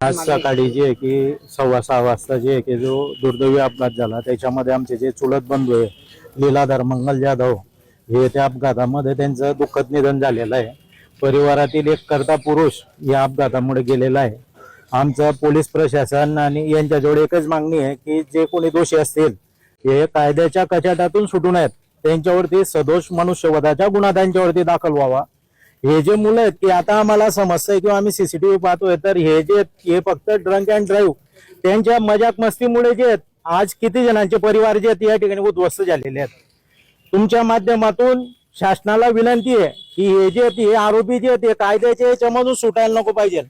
आज सकाळी जे आहे की 6:15 वाजता जे आहे की जो दुर्दैवी अपघात झाला त्याच्यामध्ये आमचे जे चुलत बंधू आहे लीलाधर मंगल जाधव हे त्या अपघातामध्ये त्यांचं दुःखद निधन झालेलं आहे। परिवारातील एक कर्ता पुरुष या अपघातामुळे गेलेला आहे। आमचं पोलीस प्रशासन आणि यांच्याजवळ एकच मागणी आहे की जे कोणी दोषी असतील हे कायद्याच्या कचाट्यातून सुटू नयेत, त्यांच्यावरती सदोष मनुष्यवधाचा गुन्हा त्यांच्यावरती दाखल व्हावा। हे जे मुलं आहेत की आता आम्हाला समजतंय किंवा आम्ही सीसीटीव्ही पाहतोय तर हे जे हे फक्त ड्रंक अँड ड्राईव्ह त्यांच्या मजाक मस्तीमुळे जे आहेत आज किती जणांचे परिवार जे आहेत या ठिकाणी उद्ध्वस्त झालेले आहेत। तुमच्या माध्यमातून शासनाला विनंती आहे की हे जे हे आरोपी जे आहेत कायद्याच्या याच्यामधून सुटायला नको पाहिजे।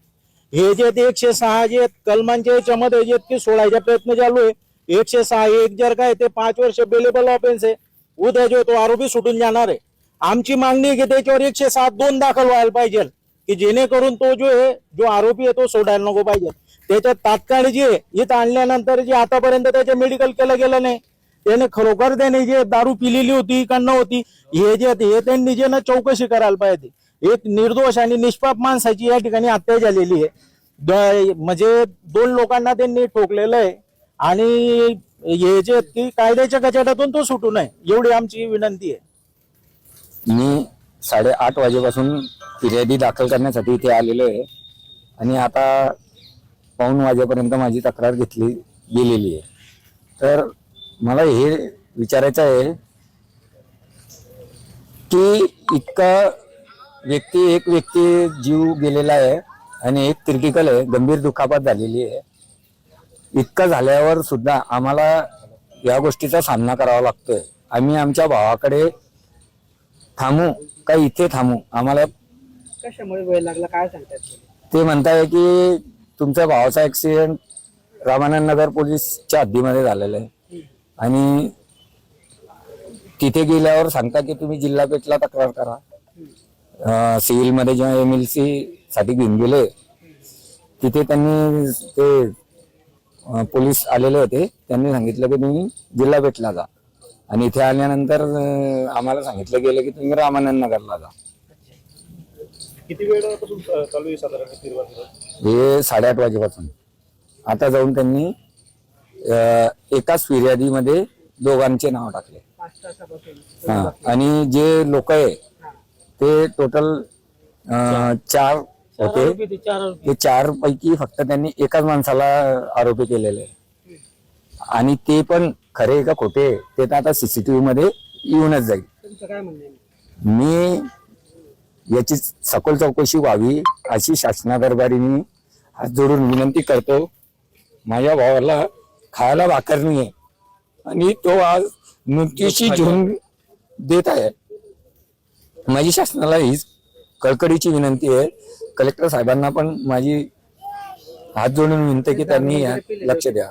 हे जे 106 जे कलमांच्या याच्यामध्ये जे की सोडायचा प्रयत्न चालू आहे। 106 एक जर काय ते 5 वर्ष बेलेबल ऑफेन्स आहे। उद्या जो तो आरोपी सुटून जाणार आहे। आमची मागणी आहे की त्याच्यावर 107(2) दाखल व्हायला पाहिजे की जेणेकरून तो जो आहे जो आरोपी आहे तो सोडायला नको पाहिजे। त्याच्यात तात्काळ जे इथं आणल्यानंतर जे आतापर्यंत त्याचे मेडिकल केलं गेलं नाही, त्याने खरोखर त्याने जे दारू पिलेली होती का नव्हती हे जे हे त्यांनी जे ना चौकशी करायला पाहिजे। एक निर्दोष आणि निष्पाप माणसाची या ठिकाणी हत्या झालेली आहे। म्हणजे 2 लोकांना त्यांनी ठोकलेलं आहे आणि हे जे की कायद्याच्या कचाट्यातून तो सुटू नये एवढी आमची विनंती आहे। मी 8:30 वाजेपासून फिर्यादी दाखल करण्यासाठी इथे आलेलो आहे आणि आता 5 वाजेपर्यंत माझी तक्रार घेतली गेलेली आहे। तर मला हे विचारायचं आहे की एक व्यक्ती जीव गेलेला आहे आणि एक क्रिटिकल आहे, गंभीर दुखापत झालेली आहे। इतकं झाल्यावर सुद्धा आम्हाला या गोष्टीचा सामना करावा लागतोय। आम्ही आमच्या भावाकडे थांबू का इथे थांबू? आम्हाला कशामुळे वेळ लागला काय सांगतात ते म्हणताय की तुमच्या भावाचा ऍक्सिडेंट रामानंद नगर पोलीसच्या हद्दीमध्ये झालेला आहे आणि तिथे गेल्यावर सांगता की तुम्ही जिल्हा पेठला तक्रार करा। सिव्हिल मध्ये जेव्हा MLC साठी घेऊन गेले तिथे त्यांनी ते पोलीस आलेले होते, त्यांनी सांगितलं की तुम्ही जिल्हा पेठला जा आणि इथे आल्यानंतर आम्हाला सांगितलं गेलं की तुम्ही रामानंद नगरला जा। किती वेळापासून चालू आहे साधारण? हे 8:30 वाजेपासून। आता जाऊन त्यांनी एकाच फिर्यादीमध्ये दोघांचे नाव टाकले। 5 तासापासून हा, आणि जे लोक आहे ते टोटल 4 होते। ते 4 पैकी फक्त त्यांनी एकाच माणसाला आरोपी केलेले आहे आणि ते पण खरे का खोटे ते तर आता सीसीटीव्ही मध्ये येऊनच जाईल। तुमचं काय म्हणणं आहे? मी याची सखोल चौकशी व्हावी अशी शासनादरबारी मी हात जोडून विनंती करतो। माझ्या भावाला खायला भाकर नाही आहे आणि तो आज मृत्यूशी झुंज देत आहे। माझी शासनाला हीच कळकळीची विनंती आहे। कलेक्टर साहेबांना पण माझी हात जोडून विनंती की त्यांनी लक्ष द्या।